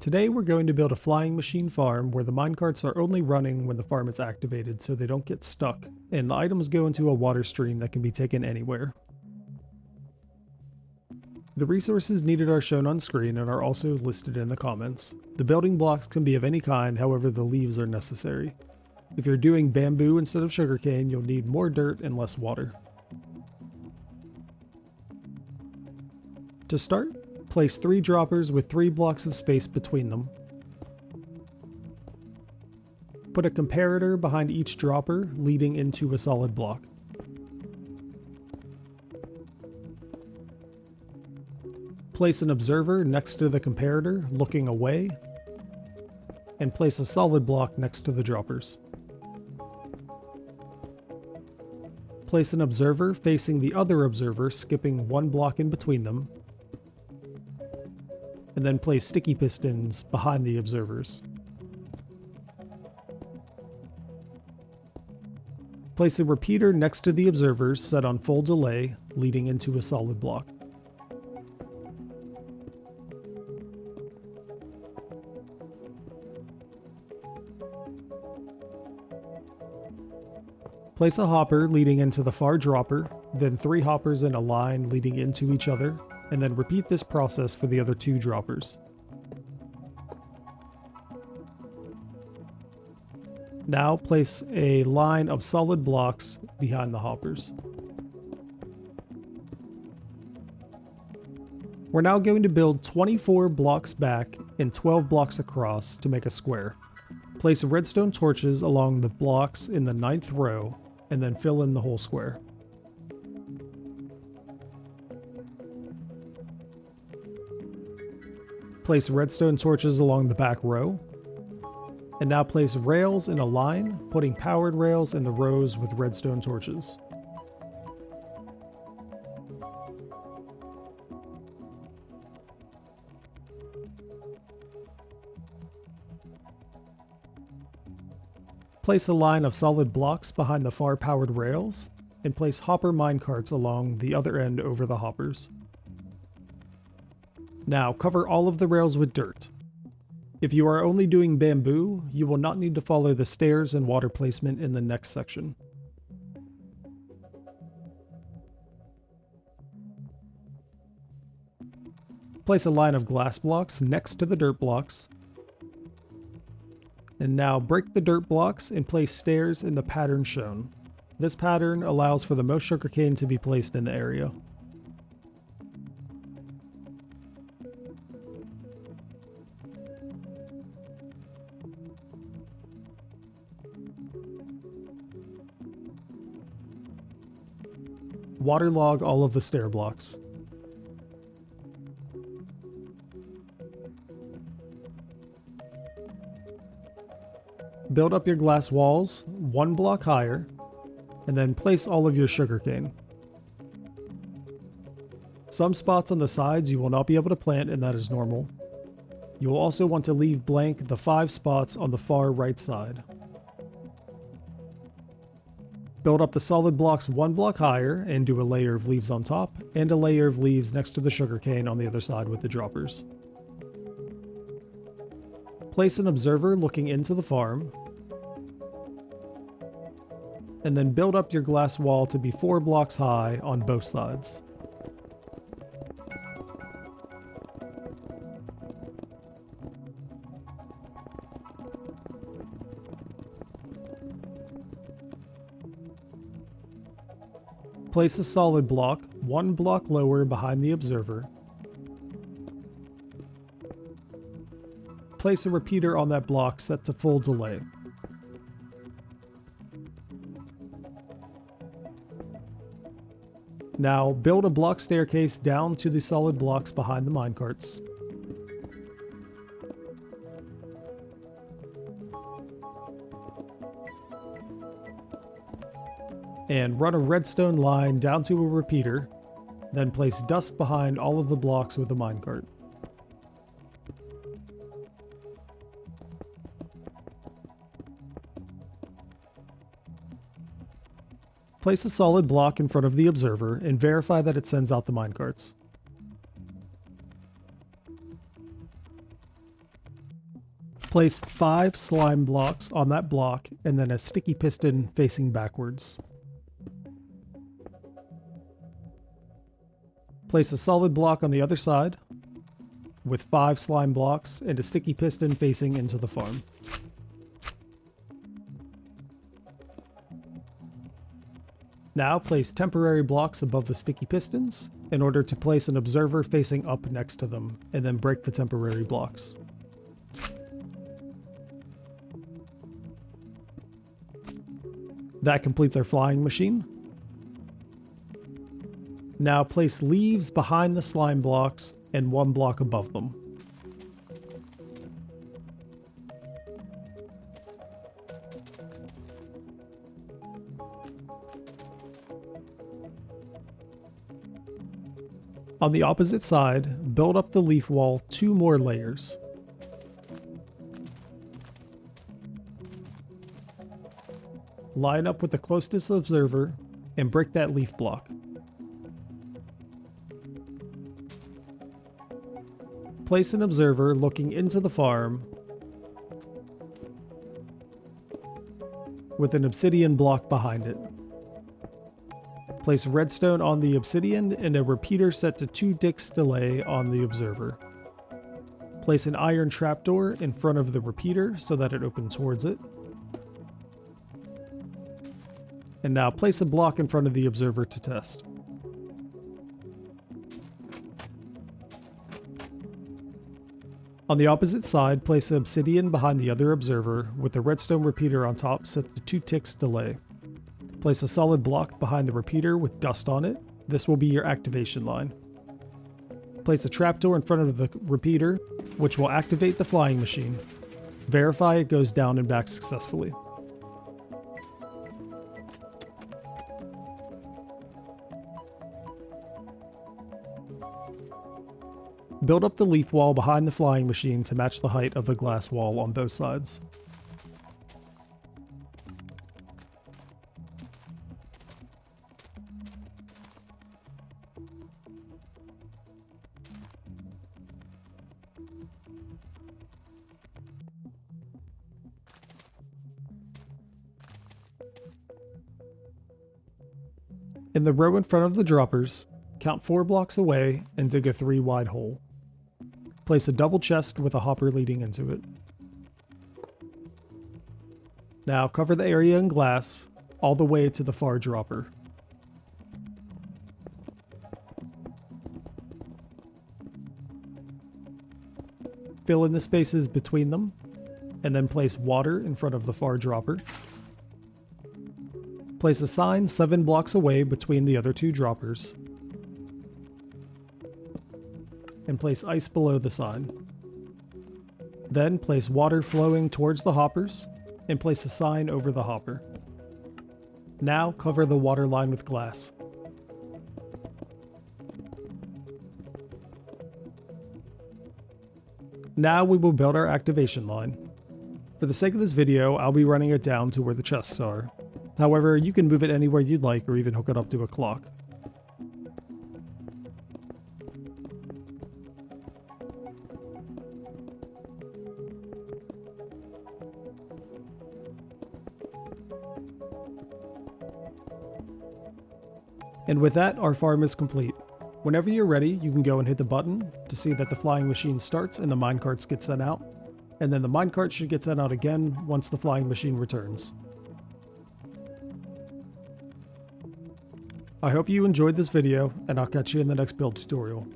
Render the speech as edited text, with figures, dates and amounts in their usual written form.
Today we're going to build a flying machine farm where the minecarts are only running when the farm is activated so they don't get stuck, and the items go into a water stream that can be taken anywhere. The resources needed are shown on screen and are also listed in the comments. The building blocks can be of any kind, however the leaves are necessary. If you're doing bamboo instead of sugarcane, you'll need more dirt and less water. To start, place 3 droppers with 3 blocks of space between them. Put a comparator behind each dropper, leading into a solid block. Place an observer next to the comparator, looking away, and place a solid block next to the droppers. Place an observer facing the other observer, skipping 1 block in between them, and then place sticky pistons behind the observers. Place a repeater next to the observers set on full delay, leading into a solid block. Place a hopper leading into the far dropper, then 3 hoppers in a line leading into each other, and then repeat this process for the other 2 droppers. Now place a line of solid blocks behind the hoppers. We're now going to build 24 blocks back and 12 blocks across to make a square. Place redstone torches along the blocks in the 9th row, and then fill in the whole square. Place redstone torches along the back row, and now place rails in a line, putting powered rails in the rows with redstone torches. Place a line of solid blocks behind the far powered rails, and place hopper minecarts along the other end over the hoppers. Now cover all of the rails with dirt. If you are only doing bamboo, you will not need to follow the stairs and water placement in the next section. Place a line of glass blocks next to the dirt blocks. And now break the dirt blocks and place stairs in the pattern shown. This pattern allows for the most sugarcane to be placed in the area. Waterlog all of the stair blocks. Build up your glass walls 1 block higher, and then place all of your sugarcane. Some spots on the sides you will not be able to plant, and that is normal. You will also want to leave blank the 5 spots on the far right side. Build up the solid blocks 1 block higher and do a layer of leaves on top, and a layer of leaves next to the sugarcane on the other side with the droppers. Place an observer looking into the farm, and then build up your glass wall to be 4 blocks high on both sides. Place a solid block 1 block lower behind the observer. Place a repeater on that block set to full delay. Now build a block staircase down to the solid blocks behind the minecarts. And run a redstone line down to a repeater, then place dust behind all of the blocks with a minecart. Place a solid block in front of the observer and verify that it sends out the minecarts. Place 5 slime blocks on that block and then a sticky piston facing backwards. Place a solid block on the other side with 5 slime blocks and a sticky piston facing into the farm. Now place temporary blocks above the sticky pistons in order to place an observer facing up next to them, and then break the temporary blocks. That completes our flying machine. Now place leaves behind the slime blocks and 1 block above them. On the opposite side, build up the leaf wall 2 more layers. Line up with the closest observer and break that leaf block. Place an observer looking into the farm with an obsidian block behind it. Place redstone on the obsidian and a repeater set to 2 ticks delay on the observer. Place an iron trapdoor in front of the repeater so that it opens towards it. And now place a block in front of the observer to test. On the opposite side, place an obsidian behind the other observer with the redstone repeater on top set to 2 ticks delay. Place a solid block behind the repeater with dust on it. This will be your activation line. Place a trapdoor in front of the repeater, which will activate the flying machine. Verify it goes down and back successfully. Build up the leaf wall behind the flying machine to match the height of the glass wall on both sides. In the row in front of the droppers, count 4 blocks away and dig a 3 wide hole. Place a double chest with a hopper leading into it. Now cover the area in glass all the way to the far dropper. Fill in the spaces between them, and then place water in front of the far dropper. Place a sign 7 blocks away between the other 2 droppers. And place ice below the sign. Then place water flowing towards the hoppers, and place a sign over the hopper. Now cover the water line with glass. Now we will build our activation line. For the sake of this video, I'll be running it down to where the chests are. However, you can move it anywhere you'd like or even hook it up to a clock. And with that, our farm is complete. Whenever you're ready, you can go and hit the button to see that the flying machine starts and the minecarts get sent out. And then the minecart should get sent out again once the flying machine returns. I hope you enjoyed this video, and I'll catch you in the next build tutorial.